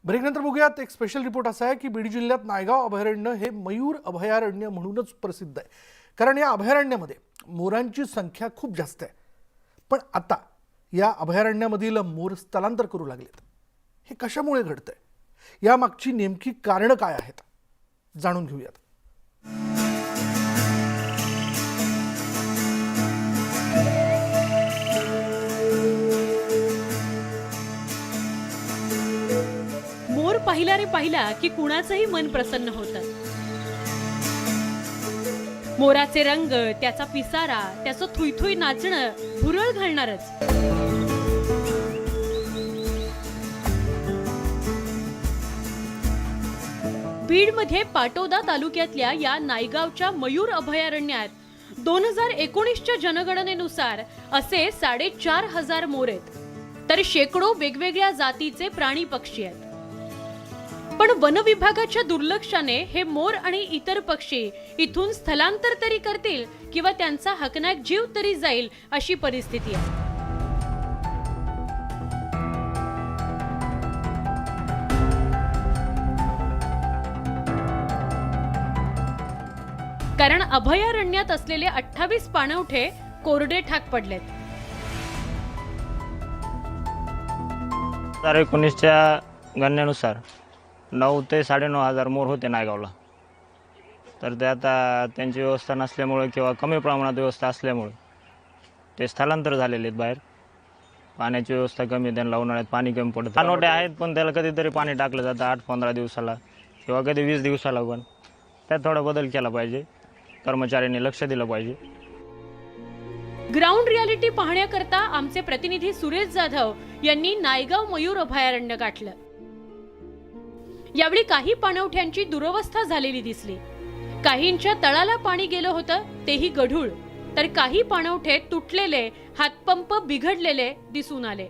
ब्रेकनंतर बघूयात एक special report असा आहे की बीड जिल्ह्यात नायगाव अभयारण्य हे मयूर अभयारण्य म्हणूनच प्रसिद्ध आहे। कारण या अभयारण्यामध्ये मोरांची संख्या खूप जास्त आहे। पण आता या अभयारण्यामधील मोर स्थलांतर करू लागलेत। हे कशामुळे घडतंय, यामागची नेमकी कारणं काय आहेत, जाणून घेऊयात। मोर पाहिला रे पाहिला की कुणाचंही मन प्रसन्न होतं। मोराचे रंग, त्याचा पिसारा, त्याचं थुईथुई नाचणं भुरळ घालणारच। बीडमध्ये पाटोदा तालुक्यातल्या या नायगावच्या मयूर अभयारण्यात 2019च्या जनगणनेनुसार असे 4,500 मोर आहेत, तर शेकडो वेगवेगळ्या जातीचे प्राणी पक्षी आहेत। पण वन विभागाच्या दुर्लक्षाने हे मोर आणि इतर पक्षी इथून स्थलांतर तरी करतील किंवा त्यांचा हकनाक जीव तरी जाईल अशी परिस्थिती आहे। कारण अभयारण्यात असलेले 28 पाणवठे कोरडे ठाक पडलेत। 2019च्या गणनेनुसार 9 ते 9,500 मोर होते नायगावला। तर ते आता त्यांची व्यवस्था नसल्यामुळे किंवा कमी प्रमाणात व्यवस्था असल्यामुळे ते स्थलांतर झालेले आहेत बाहेर। पाण्याची व्यवस्था कमी, त्यांना उन्हाळ्यात पाणी कमी पडतं। पाणवठे आहेत पण त्याला कधीतरी पाणी टाकलं जातं 8-15 दिवसाला किंवा कधी 20 दिवसाला। पण त्यात थोडा बदल केला पाहिजे, कर्मचाऱ्यांनी लक्ष दिलं पाहिजे। ग्राउंड रियालिटी पाहण्याकरता आमचे प्रतिनिधी सुरेश जाधव यांनी नायगाव मयूर अभयारण्य गाठलं। यावेळी काही पाणवठ्यांची दुरवस्था झालेली दिसली। काहींच्या तळाला पाणी गेलं होतं, तेही गढूळ, तर काही पाणवठे तुटलेले, हातपंप बिघडलेले दिसून आले।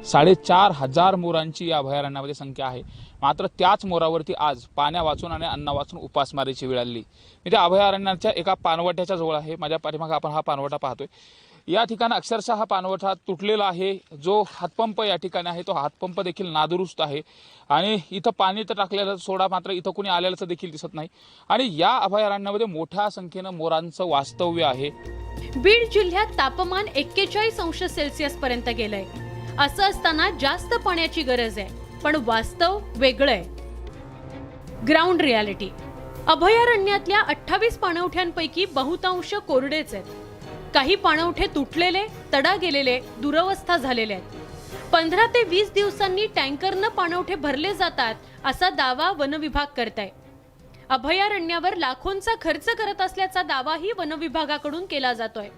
साडेचार हजार मोरांची या अभयारण्यामध्ये संख्या आहे। मात्र त्याच मोरावरती आज पाण्या वाचून आणि अन्न वाचून उपासमारीची वेळ आली। मी त्या अभयारण्याच्या एका पाणवठ्याच्या जवळ आहे। माझ्या पाठीमागे आपण हा पाणवठा पाहतोय। या ठिकाणी अक्षरशः हा पाणवठा तुटलेला आहे। जो हातपंप या ठिकाणी आहे तो हातपंप देखील नादुरुस्त आहे आणि इथं पाणी तर टाकलेलं सोडा, मात्र इथं कोणी आलेलं देखील दिसत नाही। आणि या अभयारण्यामध्ये मोठ्या संख्येनं मोरांचं वास्तव्य आहे। बीड जिल्ह्यात तापमान 41 अंश सेल्सिअस पर्यंत गेलंय। असं असताना जास्त पाण्याची गरज आहे, पण वास्तव वेगळं आहे। ग्राउंड रियालिटी अभयारण्यातल्या 28 पाणवठ्यांपैकी बहुतांश कोरडेच आहेत। काही पाणवठे तुटलेले, तडा गेलेले, दुरवस्था झालेले आहेत। 15 ते 20 दिवसांनी टँकरनं पाणवठे भरले जातात असा दावा वन विभाग करताय। अभयारण्यावर लाखोंचा खर्च करत असल्याचा दावाही वन विभागाकडून केला जातोय।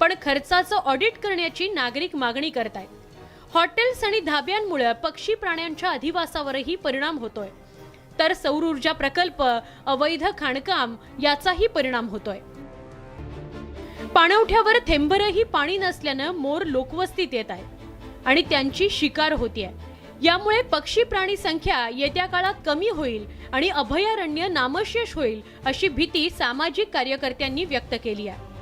पण खर्चाचं ऑडिट करण्याची नागरिक मागणी करतायत। हॉटेल्स आणि धाब्यांमुळे पक्षी प्राण्यांच्या अधिवासावरही परिणाम होतोय, तर सौर ऊर्जा प्रकल्प, अवैध खाणकाम याचाही परिणाम होतोय। पाणवठ्यावर थेंबरही पाणी नसल्यानं मोर लोकवस्तीत येत आहेत आणि त्यांची शिकार होतीये। यामुळे पक्षी प्राणी संख्या येत्या काळात कमी होईल आणि अभयारण्य नामशेष होईल अशी भीती सामाजिक कार्यकर्त्यांनी व्यक्त केली आहे।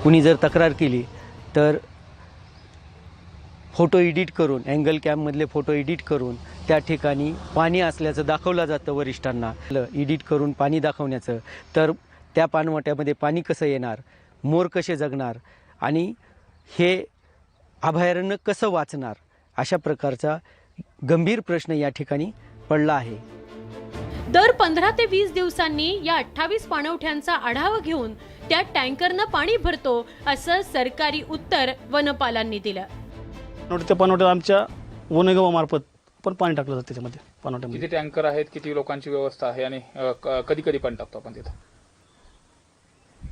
कुणी जर तक्रार केली तर फोटो एडिट करून, अँगल कॅममधले फोटो एडिट करून त्या ठिकाणी पाणी असल्याचं दाखवलं जातं वरिष्ठांना। एडिट करून पाणी दाखवण्याचं, तर त्या पाणवठ्यामध्ये पाणी कसं येणार, मोर कसे जगणार आणि हे अभयारण्य कसं वाचणार, अशा प्रकारचा गंभीर प्रश्न या ठिकाणी पडला आहे। दर 15 ते 20 दिवसांनी या 28 पाणवठ्यांचा आढावा घेऊन त्या टँकरनं पाणी भरतो असं सरकारी उत्तर वनपालांनी दिलं। त्या पाणवठ्यात आमच्या वन विभागामार्फत पण पाणी टाकलं जातं त्याच्यामध्ये पाणवठ्यामध्ये। किती टँकर आहेत, किती लोकांची व्यवस्था आहे आणि कधी कधी पाणी टाकतो आपण तिथं?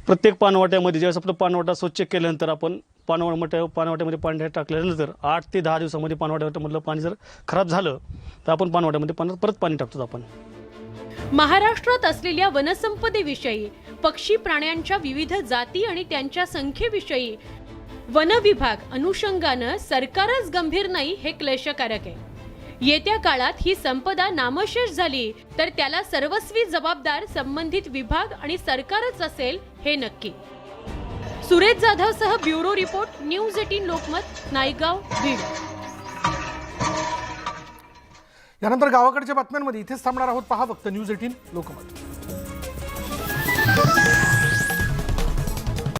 प्रत्येक पाणवठ्यामध्ये ज्यावेळेस आपलं पाणवठा स्वच्छ केल्यानंतर आपण पाणवठ्यामध्ये पाणी टाकल्यानंतर 8 ते 10 दिवसामध्ये पाणवठ्यामधलं पाणी जर खराब झालं तर आपण पाणवठ्यामध्ये परत पाणी टाकतो आपण। महाराष्ट्रात असलेल्या वनसंपदेविषयी, पक्षी प्राण्यांच्या विविध जाती आणि त्यांच्या संख्येविषयी वन विभाग अनुषंगानं सरकारच गंभीर नाही हे क्लेशकारक आहे। येत्या काळात ही संपदा नामशेष झाली तर त्याला सर्वस्वी जबाबदार संबंधित विभाग आणि सरकारच असेल हे नक्की. सुरेश जाधव सह bureau report, news 18 Lokmat, Naigaon, Beed. यानंतर गावाकडच्या बातम्यांमध्ये इथेच थांबणार आहोत. पहा फक्त न्यूज 18 लोकमत.